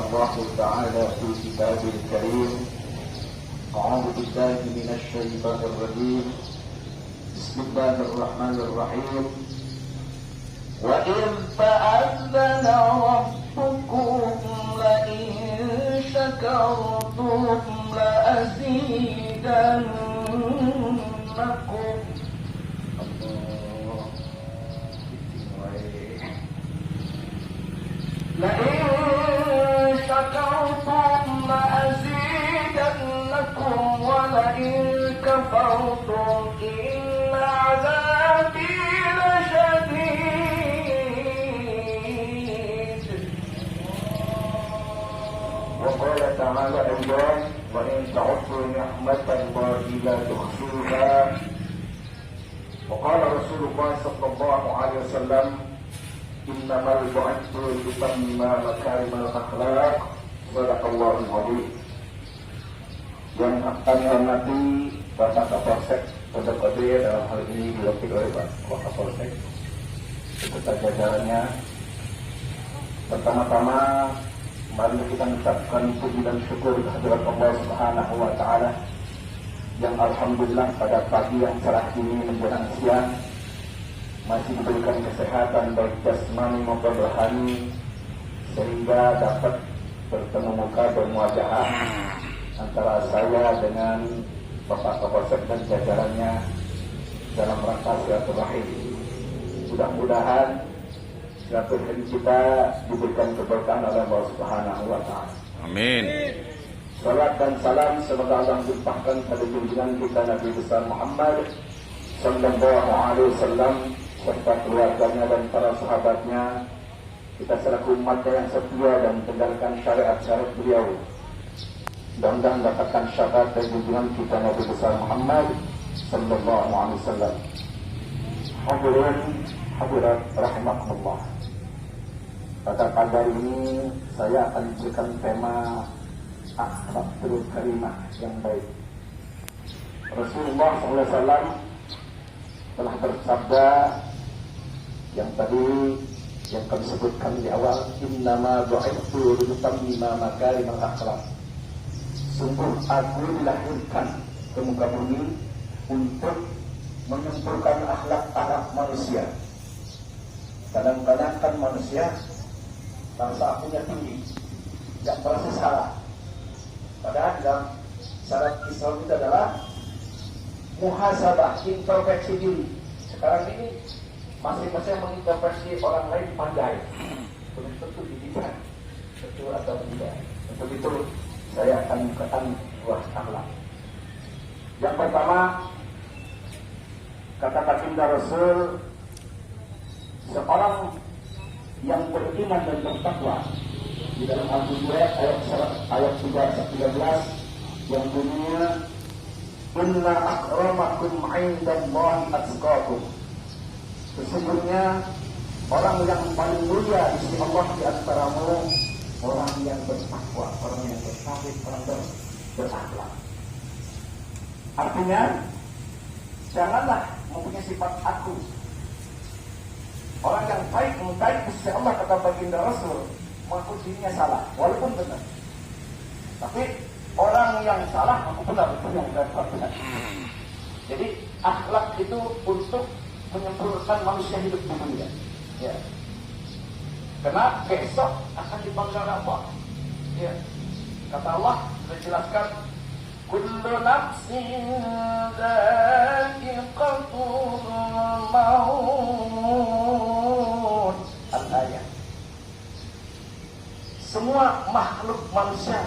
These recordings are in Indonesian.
الله تعالى في كتابه الكريم. أعوذ بالله من الشيطان الرجيم. بسم الله الرحمن الرحيم. وإذ تأذن ربكم لئن شكرتم لأزيدنكم. لئن شكرتم لأزيدنكم ولئن كفرتم إن عذابي لشديد. وقال تعالى أيضا وإن تعدوا نعمة الله لا تحصوها. وقال رسول الله صلى الله عليه وسلم innamal bu'itsu litammima makarimal akhlaq. Sadaqallahul azim. Yang akan hormati Bapak Kapolsek Pondok Gede, dalam hal ini diwakili oleh Pak Kapolsek beserta jajarannya. Pertama-tama mari kita mengucapkan puji dan syukur kehadirat Allah Subhanahu wa taala yang alhamdulillah pada pagi yang cerah ini menjelang siang masih diberikan kesehatan baik jasmani maupun rohani sehingga dapat bertemu muka bermuajahah antara saya dengan Bapak Kapolsek dan jajarannya dalam rangka silaturahim. Mudah-mudahan silaturahim kita diberikan keberkahan oleh Allah Subhanahu wa taala. Amin. Salat dan salam semoga Allah limpahkan pada junjungan kita Nabi besar Muhammad sallallahu alaihi wasallam serta keluarganya dan para sahabatnya, kita selaku umatnya yang setia dan menjalankan syariat-syariat beliau. Mudah-mudahan mendapatkan syafaat dan junjungan kita Nabi besar Muhammad sallallahu alaihi wasallam. Hadirin hadirat rahimakumullah. Pada pagi ini saya akan berikan tema akhlakul karimah yang baik. Rasulullah SAW telah bersabda yang tadi yang kami sebutkan di awal, innama bu'itsu litammima makarimal akhlaq. Sungguh aku dilahirkan ke muka bumi untuk menyempurnakan akhlak manusia. Kadang-kadang kan manusia rasa akunya tinggi, tidak merasa salah. Padahal dalam syarat Islam itu adalah muhasabah, introspeksi diri. Sekarang ini masing-masing mengintrospeksi orang lain pandai. Belum tentu didikan, betul atau tidak. Untuk itu saya akan mengatakan dua akhlak. Yang pertama, kata baginda Rasul, seorang yang beriman dan bertakwa di dalam Al-Hujurat ayat 13 yang bunyinya inna akramakum 'indallahi atqakum. Sesungguhnya orang yang paling mulia di sisi Allah di antaramu orang yang bertakwa, orang yang bersafir, orang berakhlak. Artinya janganlah mempunyai sifat aku. Orang yang baik di sisi Allah kata baginda Rasul mengaku dirinya salah walaupun benar. Tapi orang yang salah aku benar, yang benar. Jadi akhlak itu untuk menyempurnakan manusia hidup di dunia. Ya. Karena besok akan dipanggil Allah. Ya. Kata Allah sudah jelaskan, kullu nafsin dha'iqatul maut. Al-ayat. Semua makhluk manusia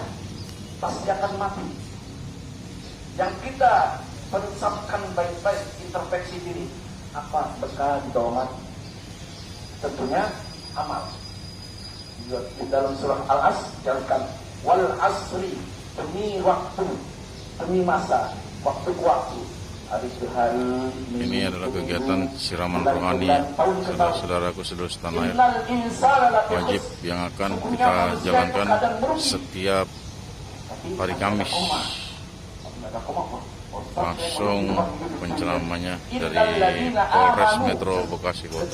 pasti akan mati. Yang kita berucapkan baik-baik, introspeksi diri, apa bekal di dalam mati? Tentunya amal. Di dalam surah Al-As jelaskan wal asri, demi waktu, demi masa, waktu ke waktu. Hari ke hari. Ini adalah kegiatan siraman rohani saudara-saudaraku seluruh tanah air wajib yang akan kita jalankan setiap hari Kamis. Langsung penceramannya dari Polres Metro Bekasi Kota.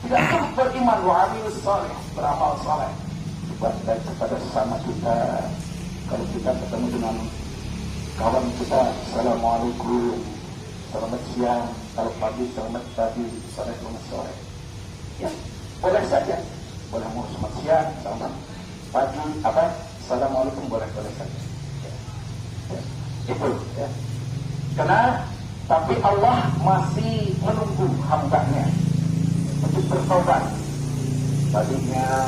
Tidak beriman wa amilus salih, beramal saleh. berbuat baik kepada sesama kita. Kalau kita ketemu dengan kawan kita, Assalamualaikum, selamat siang, kalau pagi selamat pagi, sore selamat sore. Ya, boleh saja. Boleh mau selamat siang, selamat pagi, Assalamualaikum, boleh saja. Ya. Itu ya. Karena tapi Allah masih menunggu hambanya untuk bertobat. Tadinya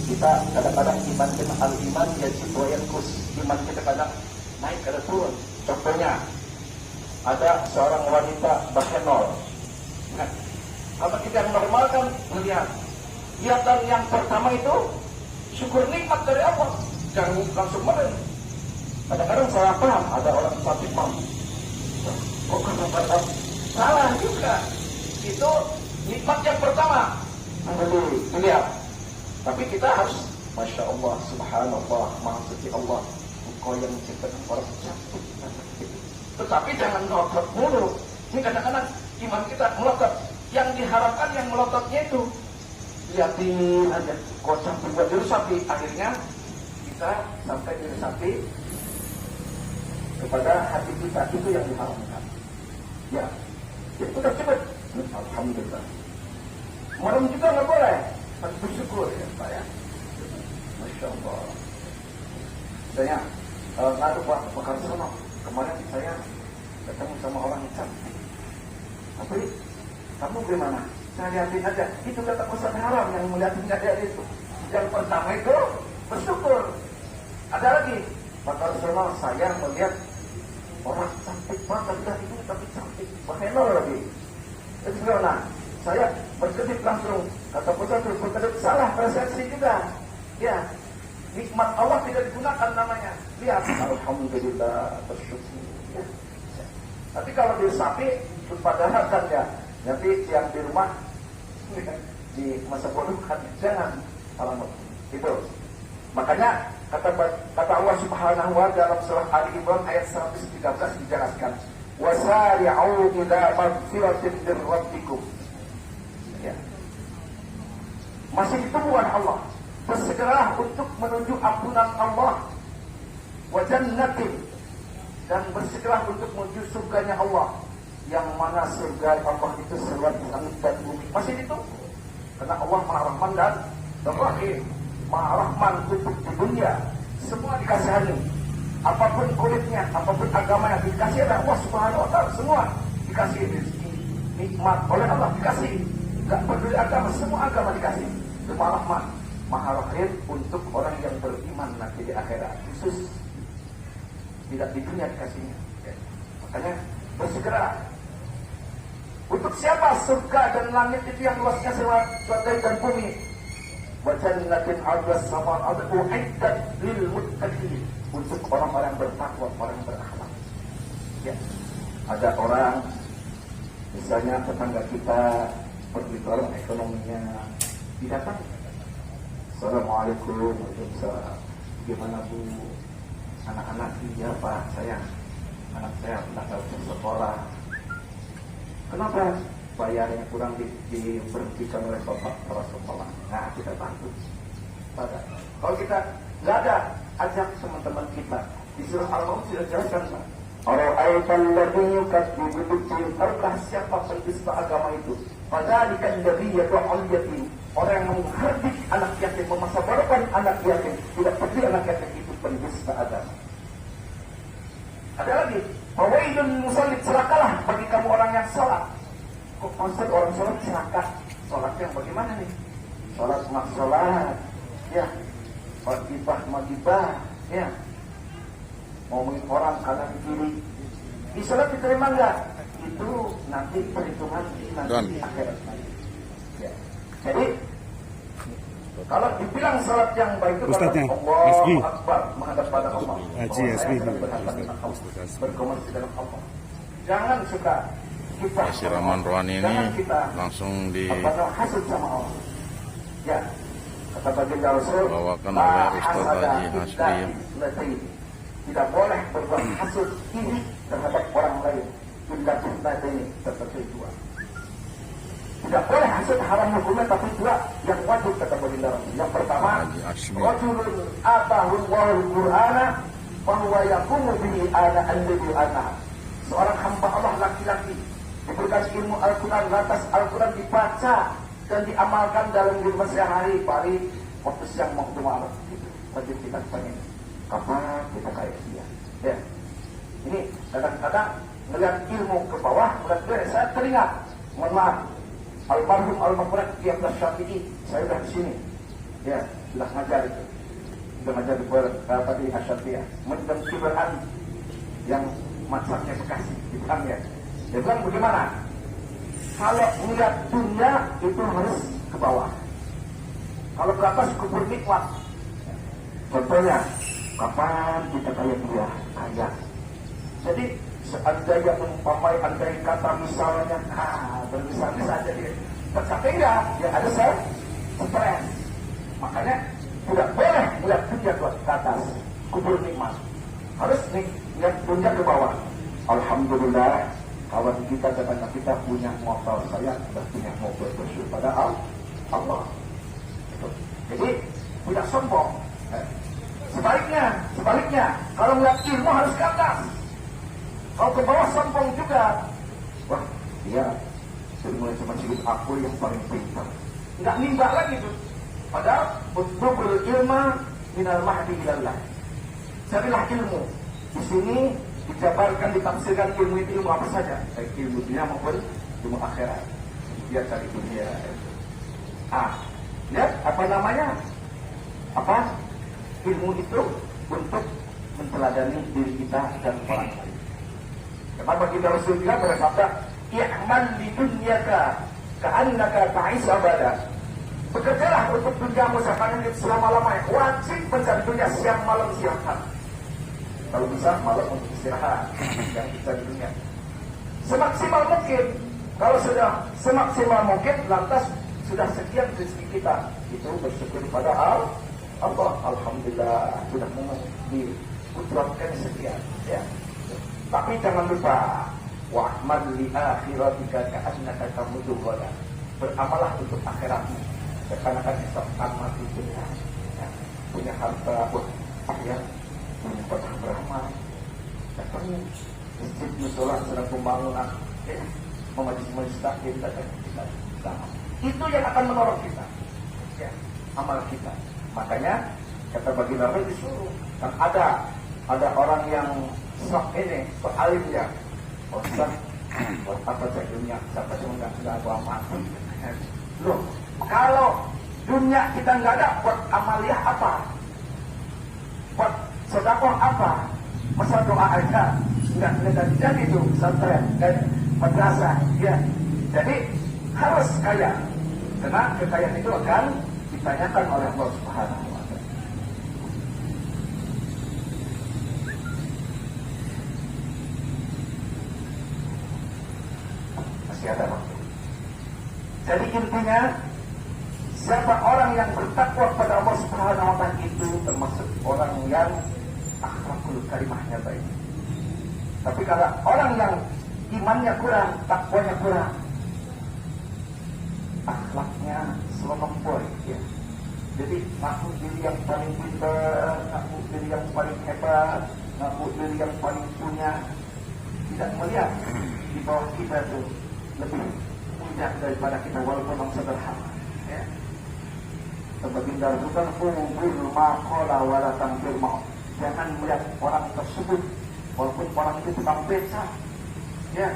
kita kadang-kadang iman kita al-iman yajib wa yanqus. Iman kita kadang naik kadang turun. Contohnya ada seorang wanita bahenol. Nah, kalau kita yang normal kan melihat yang pertama itu syukur nikmat dari Allah, jangan langsung meren. Kadang-kadang salah paham, ada orang sakit mam. Oh, kadang-kadang salah juga. Itu nikmat yang pertama. Lihat. Tapi kita harus, Masya Allah, Subhanallah, Maha Suci Allah, Engkau yang menciptakan orang cantik. Tetapi jangan melotot mulu. Ini kadang-kadang iman kita melotot. Yang diharapkan yang melototnya itu lihatin aja, kok cantik buat diresapi. Akhirnya kita sampai diresapi kepada hati kita, itu yang diharamkan. Ya, itu udah cepet. Alhamdulillah. Merem juga nggak boleh. Harus bersyukur ya Pak ya. Masya Allah. Saya ngadu Pak Karsono. Kemarin saya ketemu sama orang cantik. Tapi kamu gimana? Saya lihatin aja. Itu kata Ustaz Haram yang melihatin dia itu. Yang pertama itu bersyukur. Ada lagi Pak Karsono, saya melihat orang cantik banget dari ini, tapi cantik bahenol lagi. Itu gimana? Saya berkedip langsung, kata Ustaz berkedip salah persepsi juga. Ya, nikmat Allah tidak digunakan namanya. Lihat, alhamdulillah, bersyukur. Ya. Tapi kalau di sapi, padahal kan ya, nanti yang di rumah di masa bodoh kan jangan alamat itu. Makanya kata Allah Subhanahu wa taala dalam surah Ali Imran ayat 113 dijelaskan, wasari'u ila magfiratin min rabbikum. Ya. Masih ditemukan Allah. Bersegeralah untuk menuju ampunan Allah. Wa jannatin, dan bersegeralah untuk menuju surganya Allah. Yang mana surga Allah itu seluas langit dan bumi. Masih ditunggu. Karena Allah Maha Rahman dan Rahim. Maha Rahman untuk di dunia. Semua dikasihani. Apapun kulitnya, apapun agama yang dikasih oleh Allah Subhanahu wa taala, semua dikasih rezeki, nikmat oleh Allah dikasih. Gak peduli agama, semua agama dikasih. Itu Maha Rahman, Maha Rahim untuk orang yang beriman nanti di akhirat. Khusus tidak di dunia dikasihnya. Ya. Makanya bersegera. Untuk siapa surga dan langit itu yang luasnya seluas langit dan bumi. Wajannatin 'ardas samawati wal ardi u'iddat lil muttaqin, untuk orang-orang bertakwa, orang berakhlak. Ya. Ada orang, misalnya tetangga kita pergi tolong ekonominya, didatang. Assalamualaikum, waalaikumsalam. Gimana Bu? Anak-anak? Iya Pak, anak saya tidak usah sekolah. Kenapa? Bayarnya kurang diberhentikan oleh bapak para sekolah. Nah, kita bantu. Kalau kita nggak ada, ajak teman-teman kita. Di surah Al-Maun sudah jelaskan, Pak. Ara'aital ladzi yukadzibu bid-din, tahukah siapa pendusta agama itu? Fadzalika alladzi yad'ul yatim, orang yang menghardik anak yatim, memasabarakan anak yatim, tidak peduli anak yatim itu pendusta agama. Ada lagi, fawailun musallin, celakalah bagi kamu orang yang salat. Kok konsep orang salat celaka? Salat yang bagaimana nih? Salat maksalat, ya. Magibah, ya. Ngomongin orang kanan kiri, di salat diterima enggak? Itu nanti perhitungan di akhirat. Ya. Jadi kalau dibilang salat yang baik itu Allahu Akbar, menghadap pada Allah. Berkomunikasi dengan Allah. Jangan suka kita Siraman rohani ini langsung hasud sama Allah. Ya. Kata baginda Rasul, bawakan oleh Ustaz Haji Hasbi. Tidak boleh berbuat hasud ini terhadap orang lain. Tidak ini seperti dua. Tidak boleh hasil haram hukumnya, tapi dua yang wajib kata baginda Rasul. Yang pertama, rajulun atahul wahul qur'ana fahuwa yaqumu bihi ana alladhi ana. Seorang hamba Allah laki-laki diberikan ilmu Al-Quran, lantas Al-Quran dibaca dan diamalkan dalam kehidupan sehari-hari, paling waktu siang waktu malam. Wajib kita pengen kapan kita kayak dia. Ya, ini kadang-kadang melihat ilmu ke bawah, melihat saya teringat, mohon maaf, almarhum al-maghfurah Kiai Syafi'i, saya sudah di sini, ya sudah ngajar itu, sudah ngajar di tadi Asyafi'ah, menjam kibaran yang masaknya Bekasi, hitam ya. Dia bilang bagaimana? Kalau melihat dunia itu harus ke bawah, kalau ke atas kubur nikmat. Contohnya, kapan kita kayak dia kaya? Jadi seandainya umpamai andai kata misalnya bermisalnya saja dia tercapai enggak, ya ada stres. Makanya tidak boleh melihat dunia ke atas kubur nikmat, harus lihat dunia ke bawah. Alhamdulillah kawan kita tetangga kita punya motor, saya sudah punya mobil, bersyukur pada Allah. Jadi tidak sombong. Sebaliknya, kalau melihat ilmu harus ke atas. Kalau ke bawah sombong juga. Wah, dia ilmu cuma sedikit, aku yang paling pintar. Enggak nimba lagi tuh. Padahal utlubul ilma minal mahdi ilallah. Carilah ilmu. Di sini dijabarkan, ditafsirkan ilmu itu ilmu apa saja, baik ilmu dunia maupun ilmu akhirat. Dia cari dunia. Lihat apa namanya? Apa? Ilmu itu untuk menteladani diri kita dan orang lain. Kenapa kita Rasulullah bersabda, "I'mal di dunyaka ka'annaka ta'is abada." Bekerjalah untuk duniamu sepanjang selama-lamanya. Wajib mencari dunia siang malam istirahat. Kalau bisa malam untuk istirahat, yang bisa di dunia. Semaksimal mungkin. Kalau sudah semaksimal mungkin, lantas sudah sekian rezeki kita, itu bersyukur pada Allah. Alhamdulillah sudah diutrapkan sekian, ya. Tapi jangan lupa, wa'mal li akhiratika ka'annaka tamutu ghadan. Beramalah untuk akhiratmu, seakan-akan esok akan mati dunia. Ya. Punya harta, ya, punya pernah beramal, datangnya masjid musola sedang pembangunan, ya, majlis-majlis taklim dan kita sama. Itu yang akan menolong kita, ya, amal kita. Makanya kata baginda Nabi disuruh, kan ada orang yang sok ini soalimnya, Ustaz, buat apa saya dunia? Siapa yang sudah gua mati? Loh, kalau dunia kita nggak ada, buat amaliah apa? Buat sedekah apa? Masa doa aja nggak jadi itu pesantren dan madrasah, ya. Jadi harus kaya, karena kekayaan itu akan ditanyakan oleh Allah Subhanahu wa Ta'ala. Masih ada waktu. Jadi intinya, siapa orang yang bertakwa pada Allah Subhanahu wa Ta'ala itu termasuk orang yang akhlakul karimahnya baik. Tapi kalau orang yang imannya kurang, takwanya kurang, akhlaknya selompoy, ya. Jadi ngaku diri yang paling pintar, ngaku diri yang paling hebat, ngaku diri yang paling punya, tidak melihat di bawah kita itu lebih punya daripada kita, walaupun memang sederhana, ya. Baginda bukan kubur makola wala tampil mau. Jangan melihat orang tersebut, walaupun orang itu tukang beca, ya,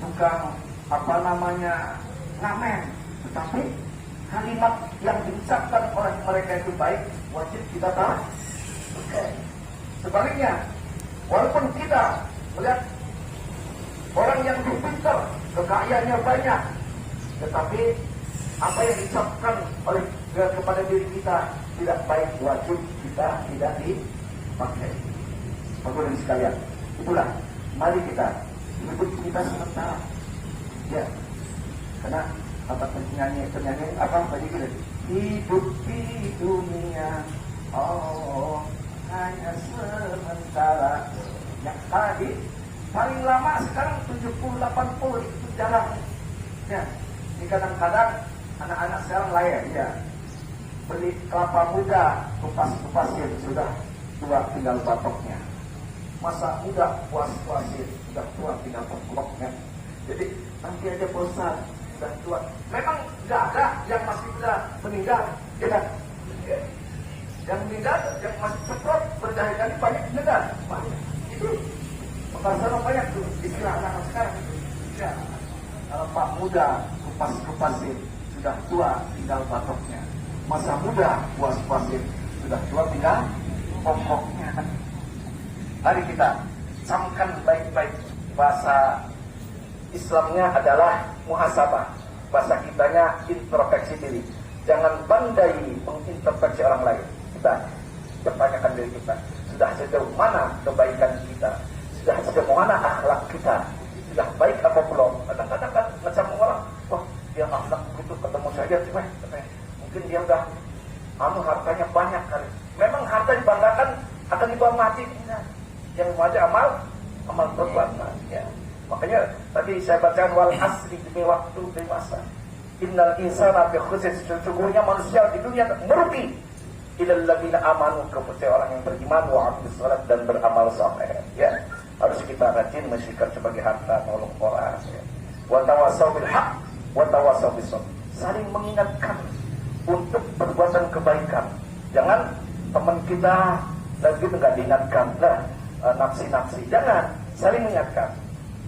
tukang apa namanya ngamen, tetapi kalimat yang diucapkan oleh mereka itu baik, wajib kita tahu. Sebaliknya, walaupun kita melihat orang yang lebih pintar, kekayaannya banyak, tetapi apa yang diucapkan oleh kepada diri kita tidak baik, wajib kita tidak dipakai. Bapak-bapak sekalian, itulah mari kita hidup kita sementara, ya, karena apa penyanyi apa tadi gitu, hidup di dunia hanya sementara. Yang tadi paling lama sekarang 70-80 itu jarang, ya. Ini kadang-kadang sekarang lain ya. Beli kelapa muda, kupas-kupasin sudah tua tinggal batoknya. Masa muda puas-puasin sudah tua tinggal pokoknya. Jadi nanti aja bosan sudah tua. Memang nggak ada yang masih muda meninggal, ya kan? Yang meninggal, yang masih ceprot berjahit-jahit banyak meninggal. Banyak. Itu bahasa banyak tuh istilah anak sekarang itu. Ya, Pak muda kupas-kupasin sudah tua tinggal batoknya. Masa muda puas-puasin sudah tua tinggal pokoknya. Mari kita camkan baik-baik. Bahasa Islamnya adalah muhasabah, bahasa kitanya introspeksi diri. Jangan pandai mengintrospeksi orang lain. Kita pertanyakan diri kita, sudah sejauh mana kebaikan kita, sudah sejauh mana akhlak kita, sudah baik apa belum. Kadang-kadang kan macam orang, wah dia akhlak begitu, ketemu saja mungkin dia udah hartanya banyak kali. Memang harta dibanggakan akan dibawa mati. Yang wajah amal perbuatan ya. Makanya tadi saya bacakan wal asri demi waktu demi masa. Innal insana fi khusr, sesungguhnya manusia di dunia merugi. Illal ladzina amanu, kepada orang yang beriman wa amilus shalat dan beramal saleh ya. Harus kita rajin mensyukur sebagai harta tolong orang ya. Wa tawassaw bil haq wa tawassaw bis sabr. Saling mengingatkan untuk perbuatan kebaikan. Jangan teman kita lagi enggak diingatkan lah nafsi-nafsi. Jangan, saling mengingatkan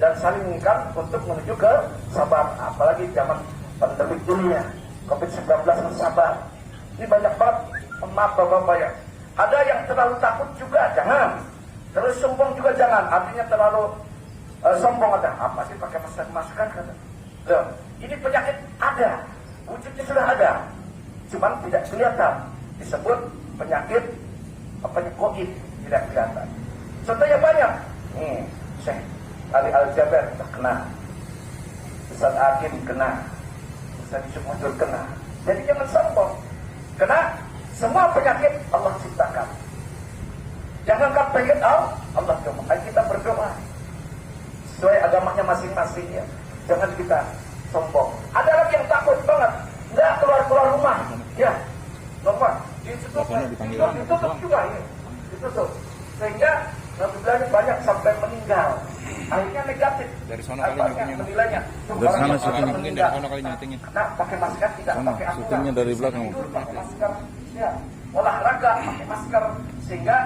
dan saling mengingatkan untuk menuju ke sabar. Apalagi zaman pandemi dunia COVID-19 sabar. Ini banyak banget, maaf bapak-bapak ya. Ada yang terlalu takut juga, jangan. Terus sombong juga jangan. Artinya terlalu sombong ada. Apa sih pakai masker kan? Loh, ini penyakit ada, wujudnya sudah ada, cuman tidak kelihatan. Disebut penyakit COVID, tidak kelihatan. Contohnya banyak. Nih, Syekh Ali Al-Jaber kena, Ustaz Akin kena, Ustaz Yusuf Mudur kena. Jadi jangan sombong. Karena semua penyakit Allah ciptakan. Jangan kau pengen tahu Allah cuma. Kita berdoa sesuai agamanya masing-masing ya. Jangan kita sombong. Ada lagi yang takut banget, nggak keluar rumah. Ya, normal. Ditutup juga ini, ditutup. Sehingga Alhamdulillah banyak sampai meninggal. Akhirnya negatif. Dari sana kali menilainya. Dari sana syutingnya, mungkin dari sana kali nyutingnya. Nah, pakai masker tidak pakai aturan. Syutingnya dari belakang. Pakai masker, ya. Olahraga pakai masker sehingga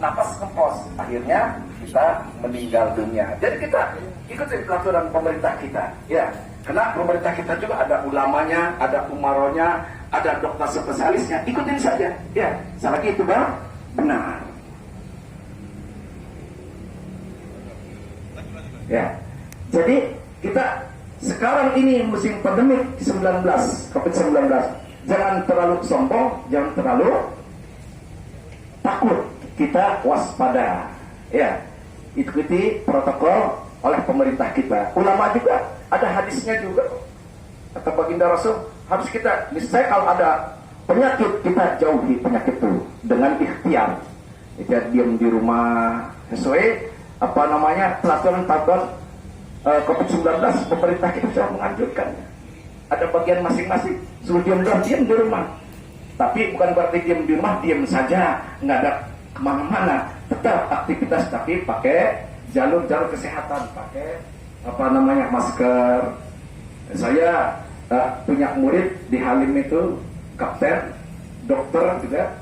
napas kempos. Akhirnya kita meninggal dunia. Jadi kita ikuti peraturan pemerintah kita, ya. Karena pemerintah kita juga ada ulamanya, ada umaronya, ada dokter spesialisnya. Ikutin saja, ya. Selagi itu benar. Ya, jadi kita sekarang ini musim pandemi COVID-19, jangan terlalu sombong, jangan terlalu takut, kita waspada. Ya, ikuti protokol oleh pemerintah kita. Ulama juga ada hadisnya juga. Kata baginda Rasul, harus kita misalnya kalau ada penyakit kita jauhi penyakit itu dengan ikhtiar. Kita diam di rumah sesuai peraturan COVID-19. Pemerintah kita sudah menganjurkannya. Ada bagian masing-masing suruh diam di rumah. Tapi bukan berarti diam di rumah diam saja, nggak ada kemana-mana. Tetap aktivitas tapi pakai jalur kesehatan, pakai masker. Saya punya murid di Halim itu kapten, dokter juga,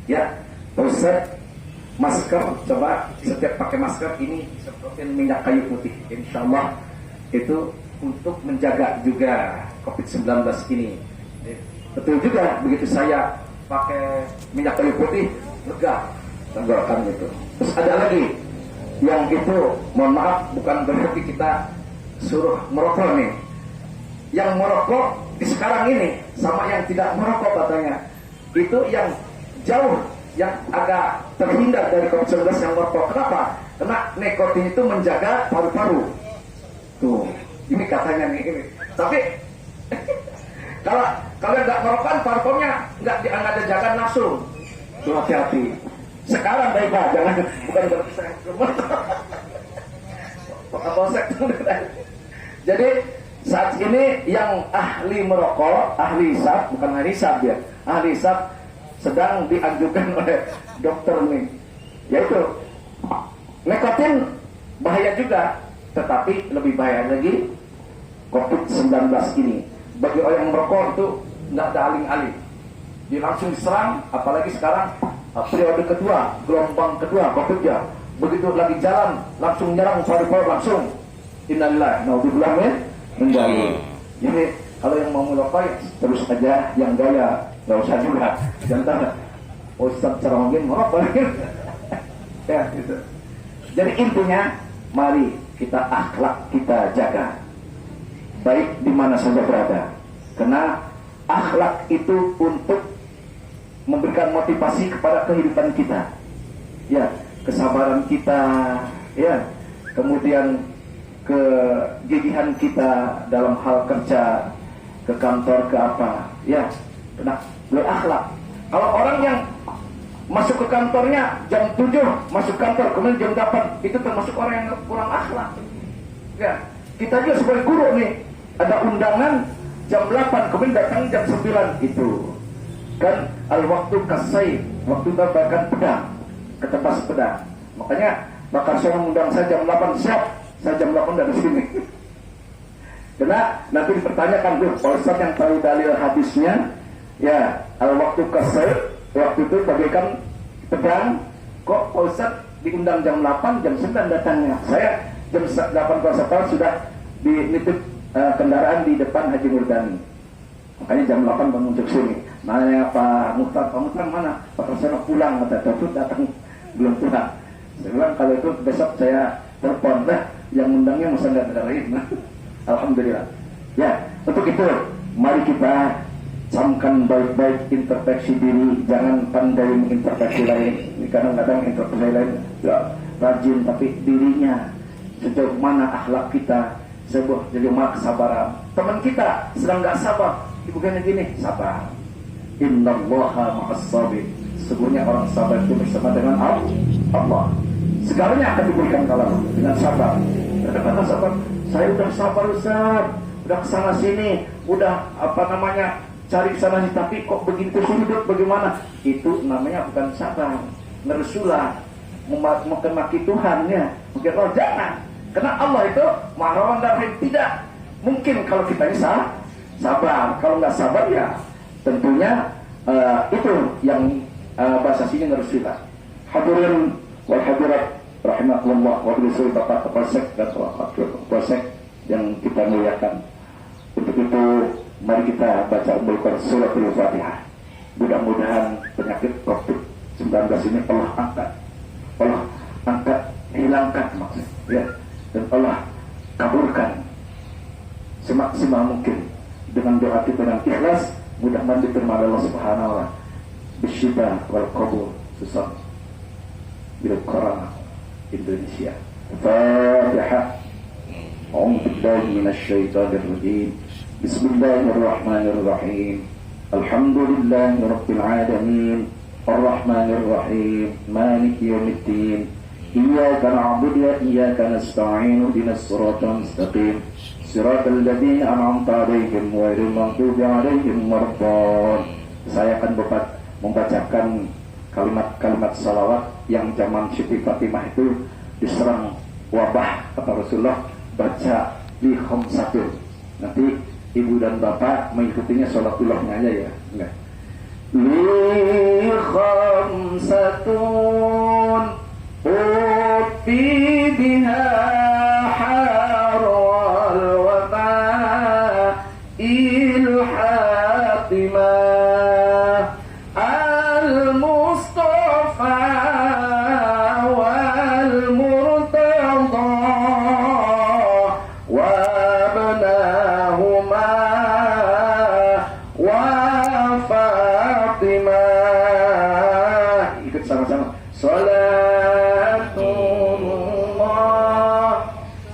ya, Ustaz. Masker, coba setiap pakai masker ini semprotin minyak kayu putih. Insya Allah itu untuk menjaga juga COVID-19 ini. Betul juga, begitu saya pakai minyak kayu putih, lega tenggorokan itu. Terus ada lagi yang itu, mohon maaf, bukan berarti kita suruh merokok nih. Yang merokok di sekarang ini sama yang tidak merokok katanya, itu yang jauh, yang agak terhindar dari COVID-19 yang merokok. Kenapa? Karena nikotin itu menjaga paru-paru. Tuh, ini katanya nih ini. Tapi kalau nggak merokok, paru-parunya nggak ada jaga nafsu. Tuh, hati-hati. Sekarang baik-baik, jangan, bukan berarti saya. Jadi saat ini yang ahli merokok, ahli hisab, bukan ahli hisab ya, ahli hisab sedang dianjurkan oleh dokter nih, yaitu nikotin bahaya juga, tetapi lebih bahaya lagi COVID-19 ini. Bagi orang yang merokok itu nggak ada alih-alih, dia langsung diserang, apalagi sekarang periode kedua, gelombang kedua COVID ya, begitu lagi jalan langsung nyerang paru-paru langsung. Innalillahi naudzubillah menjadi. Jadi kalau yang mau merokok terus aja yang gaya, nggak usah juga. Jangan Ustaz ceramahnya merokok. Ya gitu. Jadi intinya mari kita akhlak kita jaga, baik di mana saja berada. Karena akhlak itu untuk memberikan motivasi kepada kehidupan kita. Ya, kesabaran kita, ya, kemudian kegigihan kita dalam hal kerja, ke kantor, ke apa, ya, kena berakhlak. Kalau orang yang masuk ke kantornya jam 7, masuk kantor, kemudian jam 8, itu termasuk orang yang kurang akhlak. Ya, kita juga sebagai guru nih, ada undangan jam 8, kemudian datang jam 9, itu kan al-waktu kasai, waktu bakar pedang, ketebas pedang. Makanya bakar saya mengundang saya jam 8, siap, saya jam 8 dari sini. Karena nanti dipertanyakan tuh, kalau Ustaz yang tahu dalil hadisnya, ya al-waktu kasai, waktu itu bagaikan pedang. Kok Ustaz diundang jam 8, jam 9 datangnya? Saya jam 8 sudah dititip kendaraan di depan Haji Murdani. Makanya jam 8 bangun ke sini. Nanya Pak Muhtar mana? Pak Rasana pulang, kata Datuk datang belum pulang. Saya bilang kalau itu besok saya telepon lah, yang undangnya masa nggak ada lain. Alhamdulillah. Ya, untuk itu mari kita camkan baik-baik introspeksi diri, jangan pandai menginterpretasi lain. Kadang-kadang interpretasi lain ya rajin, tapi dirinya sejauh mana akhlak kita, sebuah jadi kesabaran. Teman kita sedang nggak sabar, bukannya gini, sabar. Innallaha ma'as-sabir. Sesungguhnya orang sabar itu bersama dengan Allah. Segalanya akan diberikan kalau dengan sabar. Kata-kata sabar, saya udah sabar Ustaz, udah kesana sini, udah cari kesana sini, tapi kok begitu sulit, bagaimana? Itu namanya bukan sabar, ngersulah, memaki Tuhan ya. Mungkin Allah jangan, karena Allah itu Maha dan Rahim. Tidak mungkin kalau kita ini sabar. Kalau nggak sabar ya tentunya itu yang bahasa sini ngersulah. Hadirin wal hadirat rahimahullah, wabillahi Bapak Kapolsek dan Wakil Kapolsek yang kita muliakan. Untuk itu mari kita baca suratul Fatihah. Mudah-mudahan penyakit COVID-19 ini Allah angkat, hilangkan maksudnya, ya, dan Allah kabulkan semaksimal mungkin dengan doa kita dan ikhlas. Mudah-mudahan diterima Allah Subhanahu wa taala. Bisyifa wal qabul susah bil Quran Indonesia. Fatihah. A'udzu billahi minasy syaithanir rajim. Bismillahirrahmanirrahim. Alhamdulillahi rabbil alamin. Arrahmanir rahim. Maliki yaumiddin. Iyyaka na'budu wa iyyaka nasta'in. Ihdinas siratal mustaqim. Siratal ladzina an'amta 'alaihim ghairil maghdubi 'alaihim waladdallin. Saya akan membacakan kalimat-kalimat salawat yang zaman Siti Fatimah itu diserang wabah, kata Rasulullah, baca li khamsatin. Nanti ibu dan bapak mengikutinya sholatulahnya aja ya. Enggak. Li khamsatun uti biha harwal waba ilhatimah al-mustafa wal murtada wa abnahuma wa Fatimah. Ikut sama-sama. Salatullah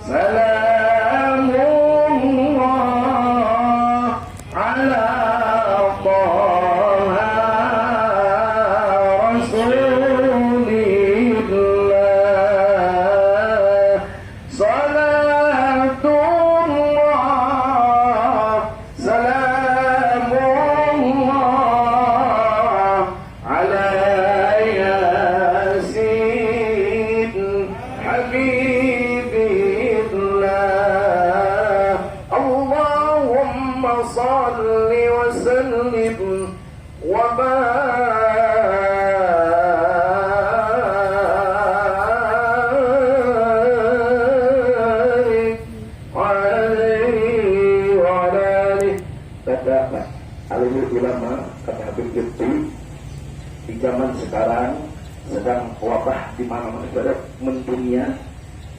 salamullah ala Taha Rasulillah. Salatullah zaman sekarang sedang wabah di mana-mana saudara mendunia,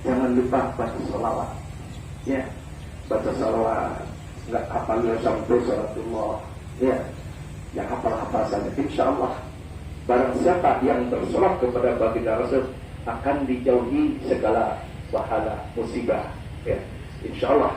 jangan lupa baca salawat. Ya, baca salawat. Nggak hafal sampai salatullah. Ya, yang hafal-hafal saja. Insya Allah, barang siapa yang bersolat kepada baginda Rasul akan dijauhi segala bahaya musibah. Ya, insya Allah.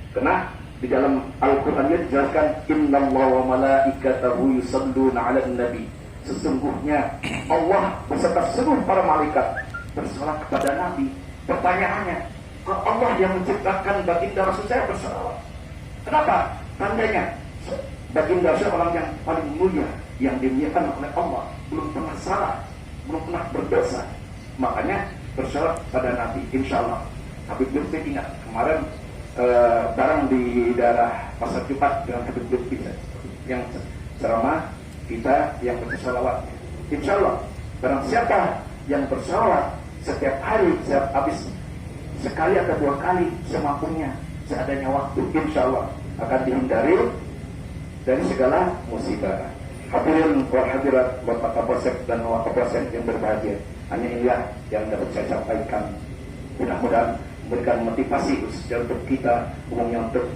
Karena di dalam Al-Quran dijelaskan, Innallaha wa malaikatahu yusalluna 'alan nabi. Sesungguhnya Allah beserta seluruh para malaikat bersolat kepada Nabi. Pertanyaannya, kok Allah yang menciptakan baginda Rasul saya bersolawat? Kenapa? Tandanya baginda Rasul orang yang paling mulia, yang dimuliakan oleh Allah, belum pernah salah, belum pernah berdosa. Makanya bersolawat pada Nabi. Insya Allah. Habib Lutfi ingat kemarin barang di daerah Pasar Jumat dengan Habib Lutfi yang ceramah, kita yang bersolawat. Insya Allah, barang siapa yang bersolawat setiap hari, setiap habis sekali atau 2 kali semampunya, seadanya waktu, insya Allah akan dihindari dari segala musibah. Hadirin wal hadirat, Bapak Kapolsek dan Wakapolsek yang berbahagia, hanya inilah yang dapat saya sampaikan. Mudah-mudahan memberikan motivasi khususnya untuk kita, umumnya untuk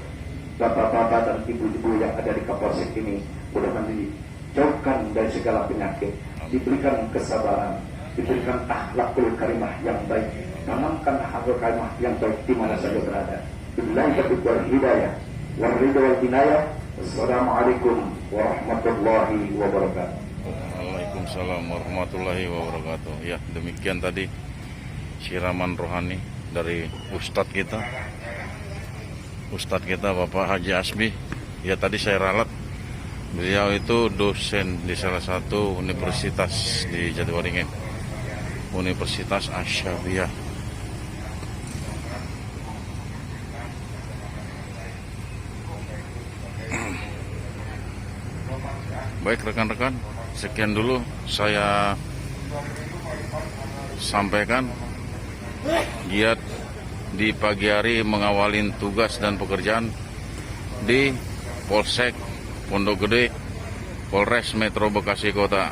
bapak-bapak dan ibu-ibu yang ada di Kapolsek ini, mudah-mudahan dijauhkan dari segala penyakit, diberikan kesabaran, diberikan akhlakul karimah yang baik, tanamkan akhlakul karimah yang baik di mana saja berada. Billahi taufiq wal hidayah, wal ridha wal inayah. Assalamualaikum warahmatullahi wabarakatuh. Waalaikumsalam warahmatullahi wabarakatuh. Ya, demikian tadi siraman rohani dari Ustadz kita Bapak Haji Asbi. Ya, tadi saya ralat, beliau itu dosen di salah satu universitas di Jatiwaringin, Universitas Asy-Syafi'iyah. Baik rekan-rekan, sekian dulu saya sampaikan giat di pagi hari mengawalin tugas dan pekerjaan di Polsek Pondok Gede, Polres Metro Bekasi Kota.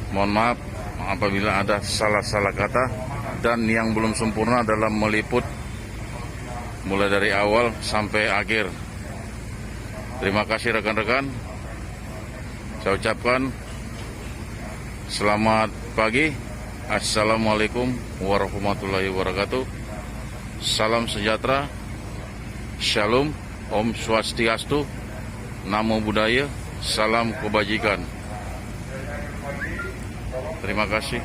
Mohon maaf apabila ada salah-salah kata dan yang belum sempurna dalam meliput mulai dari awal sampai akhir. Terima kasih rekan-rekan. Saya ucapkan selamat pagi. Assalamualaikum warahmatullahi wabarakatuh. Salam sejahtera. Shalom. Om Swastiastu. Namo Buddhaya. Salam kebajikan. Terima kasih.